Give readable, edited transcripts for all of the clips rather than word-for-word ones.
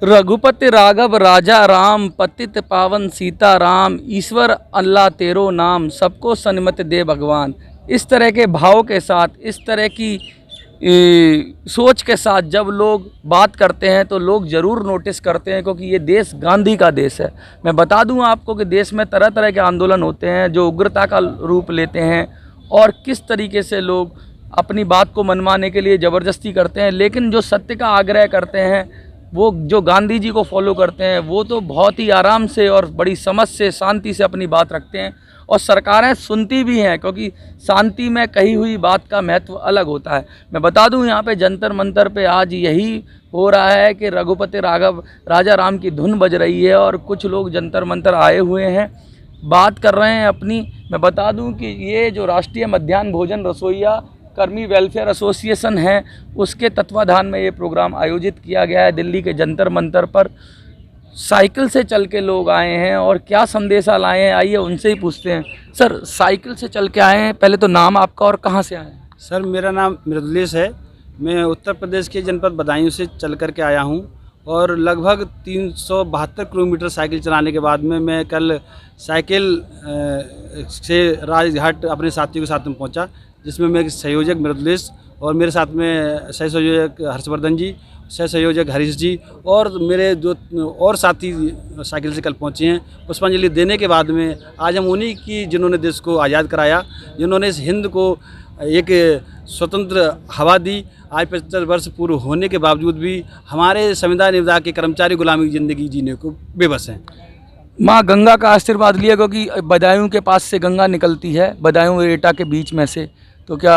रघुपति राघव राजा राम, पतित पावन सीता राम, ईश्वर अल्लाह तेरो नाम, सबको सन्मति दे भगवान। इस तरह के भाव के साथ, इस तरह की सोच के साथ जब लोग बात करते हैं तो लोग ज़रूर नोटिस करते हैं, क्योंकि ये देश गांधी का देश है। मैं बता दूं आपको कि देश में तरह तरह के आंदोलन होते हैं जो उग्रता का रूप लेते हैं और किस तरीके से लोग अपनी बात को मनवाने के लिए ज़बरदस्ती करते हैं, लेकिन जो सत्य का आग्रह करते हैं, वो जो गांधी जी को फॉलो करते हैं, वो तो बहुत ही आराम से और बड़ी समझ से, शांति से अपनी बात रखते हैं और सरकारें सुनती भी हैं, क्योंकि शांति में कही हुई बात का महत्व अलग होता है। मैं बता दूं, यहाँ पे जंतर मंतर पे आज यही हो रहा है कि रघुपति राघव राजा राम की धुन बज रही है और कुछ लोग जंतर मंतर आए हुए हैं, बात कर रहे हैं अपनी। मैं बता दूं कि ये जो राष्ट्रीय मध्याह्न भोजन रसोइया कर्मी वेलफेयर एसोसिएशन है, उसके तत्वाधान में ये प्रोग्राम आयोजित किया गया है दिल्ली के जंतर मंतर पर। साइकिल से चल के लोग आए हैं और क्या संदेशा लाए हैं, आइए उनसे ही पूछते हैं। सर, साइकिल से चल के आए हैं, पहले तो नाम आपका और कहाँ से आए हैं? सर, मेरा नाम मृदुलेश है। मैं उत्तर प्रदेश के जनपद बदायूं से चल कर के आया हूं और लगभग 372 किलोमीटर साइकिल चलाने के बाद में मैं कल साइकिल से राजघाट अपने साथियों के साथ में पहुंचा, जिसमें मेरे सहयोजक मृदुलेश और मेरे साथ में सह संयोजक हर्षवर्धन जी, सह संयोजक हरीश जी और मेरे जो और साथी साइकिल से कल पहुँचे हैं। पुष्पांजलि देने के बाद में आज हम उन्हीं की जिन्होंने देश को आज़ाद कराया, जिन्होंने इस हिंद को एक स्वतंत्र हवा दी। आज 75 वर्ष पूर्व होने के बावजूद भी हमारे संविधान निविदा के कर्मचारी गुलामी की ज़िंदगी जीने को बेबस हैं। माँ गंगा का आशीर्वाद लिया, क्योंकि बदायूं के पास से गंगा निकलती है, बदायूं एटा के बीच में से, तो क्या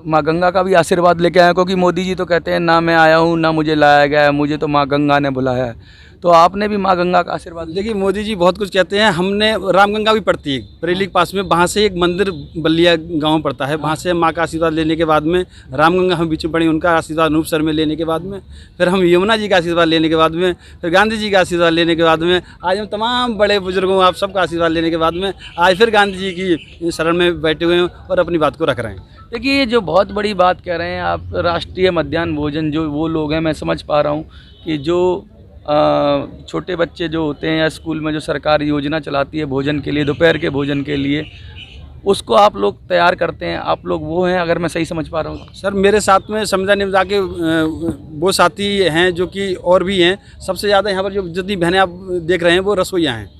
माँ गंगा का भी आशीर्वाद लेके आए? क्योंकि मोदी जी तो कहते हैं ना मैं आया हूँ ना मुझे लाया गया है, मुझे तो माँ गंगा ने बुलाया है, तो आपने भी माँ गंगा का आशीर्वाद? देखिए, मोदी जी बहुत कुछ कहते हैं। हमने रामगंगा भी पड़ती है बरेली के पास में, वहाँ से एक मंदिर बल्लिया गांव पड़ता है, वहाँ से माँ का आशीर्वाद लेने के बाद में रामगंगा हम बीच में पड़ी, उनका आशीर्वाद अनूपसर में लेने के बाद में फिर हम यमुना जी का आशीर्वाद लेने के बाद में फिर गांधी जी का आशीर्वाद लेने के बाद में आज हम तमाम बड़े बुजुर्गों आप सबका आशीर्वाद लेने के बाद में आज फिर गांधी जी की शरण में बैठे हुए हैं और अपनी बात को रख रहे हैं। देखिए, ये जो बहुत बड़ी बात कह रहे हैं आप, राष्ट्रीय मध्याह्न भोजन, जो वो लोग हैं, मैं समझ पा रहा हूँ कि जो छोटे बच्चे जो होते हैं या स्कूल में जो सरकार योजना चलाती है भोजन के लिए, दोपहर के भोजन के लिए, उसको आप लोग तैयार करते हैं, आप लोग वो हैं, अगर मैं सही समझ पा रहा हूँ? सर, मेरे साथ में संविधान निविदा के वो साथी हैं जो कि और भी हैं। सबसे ज़्यादा यहाँ पर जो जितनी बहनें आप देख रहे हैं वो रसोइयाँ हैं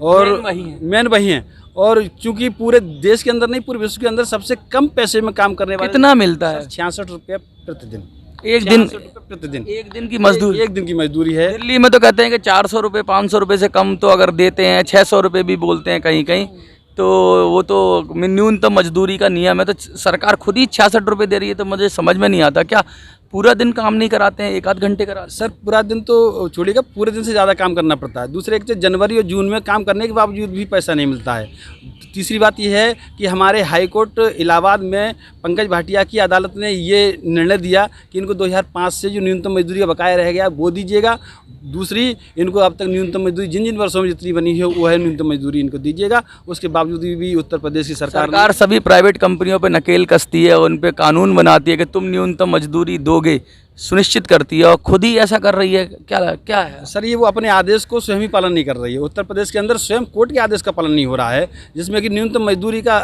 और मेन वही हैं। और चूँकि पूरे देश के अंदर नहीं, पूरे विश्व के अंदर सबसे कम पैसे में काम करने वाले। कितना मिलता है? 66 रुपये प्रतिदिन। एक दिन? प्रतिदिन। एक दिन की मजदूरी? एक दिन की मजदूरी है। दिल्ली में तो कहते हैं कि 400 रुपये, 500 रुपये से कम तो अगर देते हैं, 600 रुपये भी बोलते हैं कहीं कहीं, तो वो तो न्यूनतम मजदूरी का नियम है। तो सरकार खुद ही 66 रुपये दे रही है, तो मुझे समझ में नहीं आता, क्या पूरा दिन काम नहीं कराते हैं, एक आध घंटे करा? सर, पूरा दिन तो छोड़िएगा, पूरे दिन से ज़्यादा काम करना पड़ता है। दूसरे, एक जनवरी और जून में काम करने के बावजूद भी पैसा नहीं मिलता है। तीसरी बात यह है कि हमारे हाई कोर्ट इलाहाबाद में पंकज भाटिया की अदालत ने ये निर्णय दिया कि इनको 2005 से जो न्यूनतम मजदूरी का बकाया रह गया वो दीजिएगा। दूसरी, इनको अब तक न्यूनतम मजदूरी जिन जिन वर्षों में जितनी बनी है वो है न्यूनतम मजदूरी इनको दीजिएगा। उसके बावजूद भी उत्तर प्रदेश की सरकार सभी प्राइवेट कंपनियों पर नकेल कसती है, उन पर कानून बनाती है कि तुम न्यूनतम मजदूरी दोगे, सुनिश्चित करती है, और खुद ही ऐसा कर रही है। क्या है सर? ये वो अपने आदेश को स्वयं ही पालन नहीं कर रही है। उत्तर प्रदेश के अंदर स्वयं कोर्ट के आदेश का पालन नहीं हो रहा है, जिसमें कि न्यूनतम मजदूरी का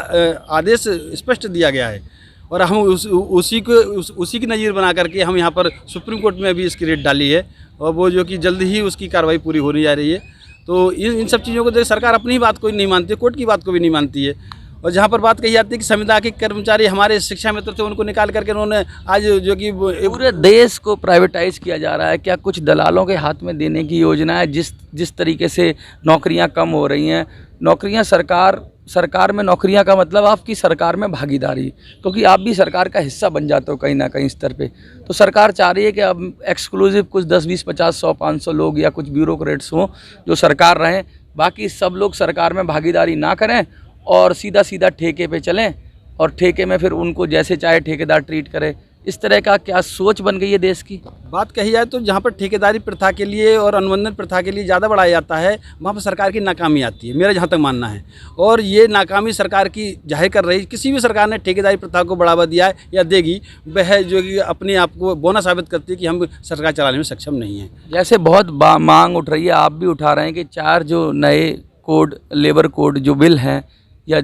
आदेश स्पष्ट दिया गया है और हम उसी की नज़ीर बना करके हम यहाँ पर सुप्रीम कोर्ट में भी इसकी रेट डाली है और वो जो कि जल्द ही उसकी कार्रवाई पूरी होने जा रही है। तो इन सब चीज़ों को देख सरकार अपनी ही बात को नहीं मानती है, कोर्ट की बात को भी नहीं मानती है। और जहाँ पर बात कही जाती है कि संविदा के कर्मचारी हमारे शिक्षा मित्र थे, उनको निकाल करके उन्होंने आज जो कि पूरे देश को प्राइवेटाइज किया जा रहा है। क्या कुछ दलालों के हाथ में देने की योजना है? जिस तरीके से नौकरियां कम हो रही हैं, नौकरियां सरकार में नौकरियां का मतलब आपकी सरकार में भागीदारी, क्योंकि आप भी सरकार का हिस्सा बन जाते हो कहीं ना कहीं स्तर पे। तो सरकार चाह रही है कि अब एक्सक्लूसिव कुछ 10, 20, 50, 100, 500 लोग या कुछ ब्यूरोक्रेट्स हों जो सरकार रहें, बाकी सब लोग सरकार में भागीदारी ना करें और सीधा सीधा ठेके पे चलें और ठेके में फिर उनको जैसे चाहे ठेकेदार ट्रीट करे। इस तरह का क्या सोच बन गई है देश की? बात कही जाए तो जहाँ पर ठेकेदारी प्रथा के लिए और अनुबंधन प्रथा के लिए ज़्यादा बढ़ाया जाता है, वहाँ पर सरकार की नाकामी आती है, मेरा जहाँ तक मानना है। और ये नाकामी सरकार की जाहिर कर रही, किसी भी सरकार ने ठेकेदारी प्रथा को बढ़ावा दिया है या देगी, वह जो कि अपने आप को बौना साबित करती है कि हम सरकार चलाने में सक्षम नहीं हैं। जैसे बहुत मांग उठ रही है, आप भी उठा रहे हैं कि 4 जो नए कोड, लेबर कोड जो बिल हैं, या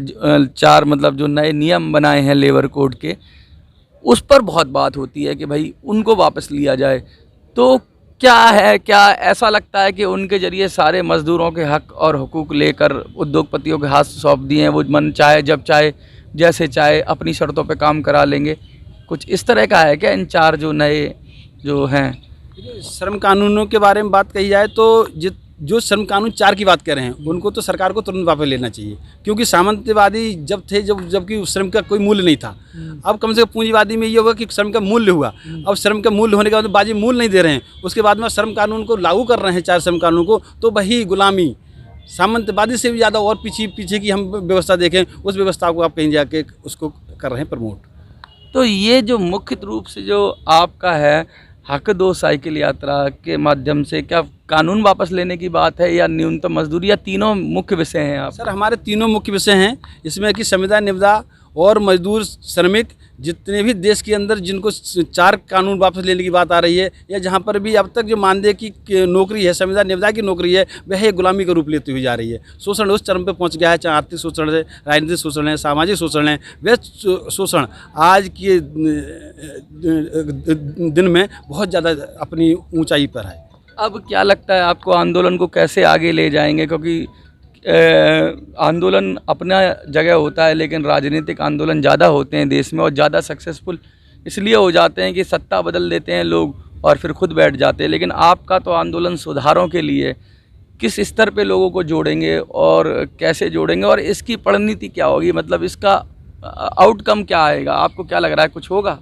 4 मतलब जो नए नियम बनाए हैं लेबर कोड के, उस पर बहुत बात होती है कि भाई उनको वापस लिया जाए। तो क्या है, क्या ऐसा लगता है कि उनके ज़रिए सारे मज़दूरों के हक़ और हुकूक लेकर उद्योगपतियों के हाथ सौंप दिए हैं, वो मन चाहे जब चाहे जैसे चाहे अपनी शर्तों पे काम करा लेंगे? कुछ इस तरह का है क्या इन 4 जो नए जो हैं? श्रम कानूनों के बारे में बात कही जाए तो जो श्रम कानून 4 की बात कर रहे हैं, उनको तो सरकार को तुरंत वापस लेना चाहिए, क्योंकि सामंतवादी जब थे, जबकि श्रम का कोई मूल्य नहीं था। अब कम से कम पूंजीवादी में ये होगा कि श्रम का मूल्य हुआ। अब श्रम का मूल्य होने के बाद बाजी मूल्य नहीं दे रहे हैं, उसके बाद में श्रम कानून को लागू कर रहे हैं, 4 श्रम कानून को, तो वही गुलामी, सामंतवादी से भी ज़्यादा और पीछे की हम व्यवस्था देखें, उस व्यवस्था को आप कहीं जाके उसको कर रहे हैं प्रमोट। तो ये जो मुख्य रूप से जो आपका है हक दो साइकिल यात्रा के माध्यम से, क्या कानून वापस लेने की बात है या न्यूनतम मजदूरी, या तीनों मुख्य विषय हैं आप? सर, हमारे तीनों मुख्य विषय हैं इसमें कि संविदा निविदा और मजदूर श्रमिक, जितने भी देश के अंदर जिनको 4 कानून वापस लेने की बात आ रही है, या जहाँ पर भी अब तक जो मानदेय की नौकरी है, संविदा निविदा की नौकरी है, वह एक गुलामी का रूप लेती हुई जा रही है। शोषण उस चरम पे पहुँच गया है, चाहे आर्थिक शोषण है, राजनीतिक शोषण है, सामाजिक शोषण है। वह शोषण आज के दिन में बहुत ज़्यादा अपनी ऊंचाई पर है। अब क्या लगता है आपको, आंदोलन को कैसे आगे ले जाएंगे? क्योंकि आंदोलन अपना जगह होता है, लेकिन राजनीतिक आंदोलन ज़्यादा होते हैं देश में, और ज़्यादा सक्सेसफुल इसलिए हो जाते हैं कि सत्ता बदल देते हैं लोग और फिर खुद बैठ जाते हैं। लेकिन आपका तो आंदोलन सुधारों के लिए, किस स्तर पे लोगों को जोड़ेंगे और कैसे जोड़ेंगे, और इसकी परिणति क्या होगी, मतलब इसका आउटकम क्या आएगा? आपको क्या लग रहा है, कुछ होगा?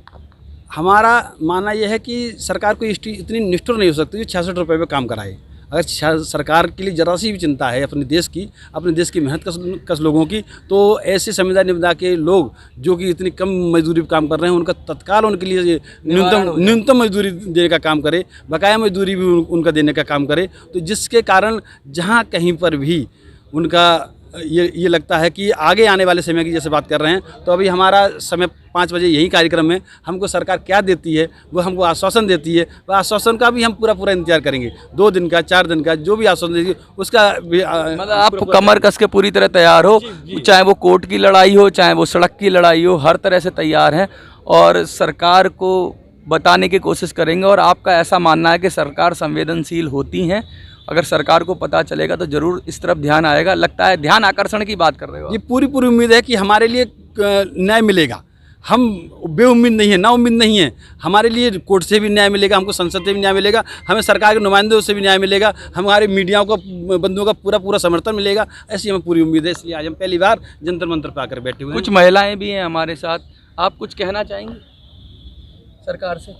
हमारा मानना यह है कि सरकार को इतनी निष्ठुर नहीं हो सकती कि 66 रुपये में काम कराए। अगर सरकार के लिए ज़रा सी भी चिंता है अपने देश की मेहनत कश लोगों की, तो ऐसे संविदा निविदा के लोग जो कि इतनी कम मजदूरी पर काम कर रहे हैं, उनका तत्काल उनके लिए न्यूनतम मजदूरी देने का काम करे, बकाया मजदूरी भी उनका देने का काम करे, तो जिसके कारण जहाँ कहीं पर भी उनका ये लगता है कि आगे आने वाले समय की जैसे बात कर रहे हैं, तो अभी हमारा समय 5 बजे यही कार्यक्रम में हमको सरकार क्या देती है, वो हमको आश्वासन देती है, वह आश्वासन का भी हम पूरा इंतजार करेंगे। 2 दिन का, 4 दिन का, जो भी आश्वासन देगी उसका भी मतलब आप कमर कस के पूरी तरह तैयार हो, चाहे वो कोर्ट की लड़ाई हो, चाहे वो सड़क की लड़ाई हो, हर तरह से तैयार हैं और सरकार को बताने की कोशिश करेंगे। और आपका ऐसा मानना है कि सरकार संवेदनशील होती हैं, अगर सरकार को पता चलेगा तो ज़रूर इस तरफ ध्यान आएगा। लगता है ध्यान आकर्षण की बात कर रहे हो ये पूरी उम्मीद है कि हमारे लिए न्याय मिलेगा। हम बेउम्मीद नहीं है, ना उम्मीद नहीं है। हमारे लिए कोर्ट से भी न्याय मिलेगा, हमको संसद से भी न्याय मिलेगा, हमें सरकार के नुमाइंदों से भी न्याय मिलेगा, हमारे मीडिया को बंधुओं का पूरा समर्थन मिलेगा, ऐसी हमें पूरी उम्मीद है। इसलिए आज हम पहली बार जंतर मंतर पर आकर बैठे हुए हैं। कुछ महिलाएं भी हैं हमारे साथ, आप कुछ कहना चाहेंगे सरकार से?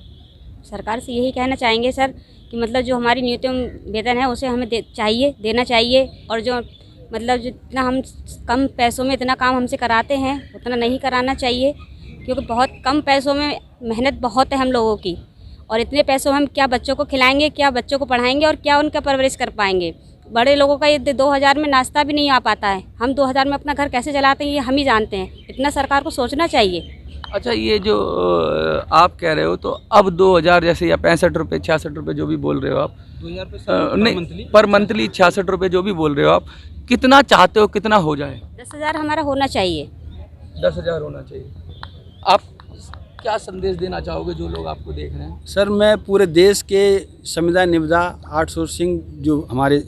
सरकार से यही कहना चाहेंगे सर कि मतलब जो हमारी न्यूनतम वेतन है उसे हमें देना चाहिए, और जो मतलब जितना हम कम पैसों में इतना काम हमसे कराते हैं उतना नहीं कराना चाहिए, क्योंकि बहुत कम पैसों में मेहनत बहुत है हम लोगों की, और इतने पैसों में हम क्या बच्चों को खिलाएंगे, क्या बच्चों को पढ़ाएंगे और क्या उनका परवरिश कर पाएंगे। बड़े लोगों का ये 2000 में नाश्ता भी नहीं आ पाता है, हम 2000 में अपना घर कैसे चलाते हैं ये हम ही जानते हैं। इतना सरकार को सोचना चाहिए। अच्छा, ये जो आप कह रहे हो, तो अब 2000 जैसे या 65 रुपये 66 रुपये जो भी बोल रहे हो आप, 2000 नहीं पर मंथली 66 रुपये जो भी बोल रहे हो आप, कितना चाहते हो, कितना हो जाए? 10,000 हमारा होना चाहिए। 10,000 होना चाहिए। आप क्या संदेश देना चाहोगे जो लोग आपको देख रहे हैं? सर, मैं पूरे देश के संविदा निविदा आउटसोर्सिंग जो हमारे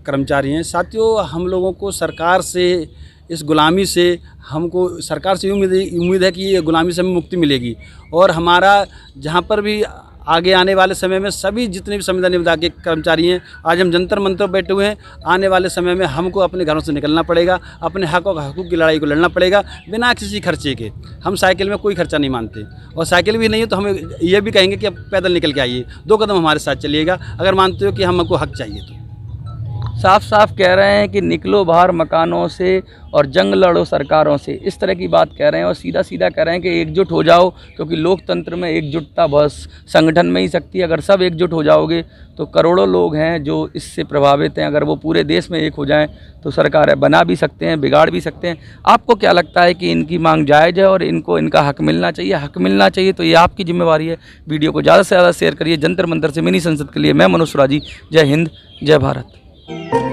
कर्मचारी हैं, साथियों, हम लोगों को सरकार से, इस गुलामी से, हमको सरकार से उम्मीद है कि ये गुलामी से हमें मुक्ति मिलेगी। और हमारा जहाँ पर भी आगे आने वाले समय में सभी जितने भी संविदा निविदा के कर्मचारी हैं, आज हम जंतर मंतर बैठे हुए हैं, आने वाले समय में हमको अपने घरों से निकलना पड़ेगा, अपने हकूक़ की लड़ाई को लड़ना पड़ेगा बिना किसी खर्चे के। हम साइकिल में कोई खर्चा नहीं मानते, और साइकिल भी नहीं है तो हमें ये भी कहेंगे कि अब पैदल निकल के आइए, 2 कदम हमारे साथ चलिएगा, अगर मानते हो कि हमको हक चाहिए तो। साफ साफ कह रहे हैं कि निकलो बाहर मकानों से और जंग लड़ो सरकारों से, इस तरह की बात कह रहे हैं। और सीधा सीधा कह रहे हैं कि एकजुट हो जाओ, क्योंकि लोकतंत्र में एकजुटता बस संगठन में ही सकती है। अगर सब एकजुट हो जाओगे तो करोड़ों लोग हैं जो इससे प्रभावित हैं, अगर वो पूरे देश में एक हो जाएं तो सरकारें बना भी सकते हैं, बिगाड़ भी सकते हैं। आपको क्या लगता है कि इनकी मांग जायज़ है और इनको इनका हक मिलना चाहिए? हक मिलना चाहिए तो ये आपकी जिम्मेवारी है। वीडियो को ज़्यादा से ज़्यादा शेयर करिए। जंतर मंतर से मिनी संसद के लिए मैं मनोज सुराजी। जय हिंद, जय भारत।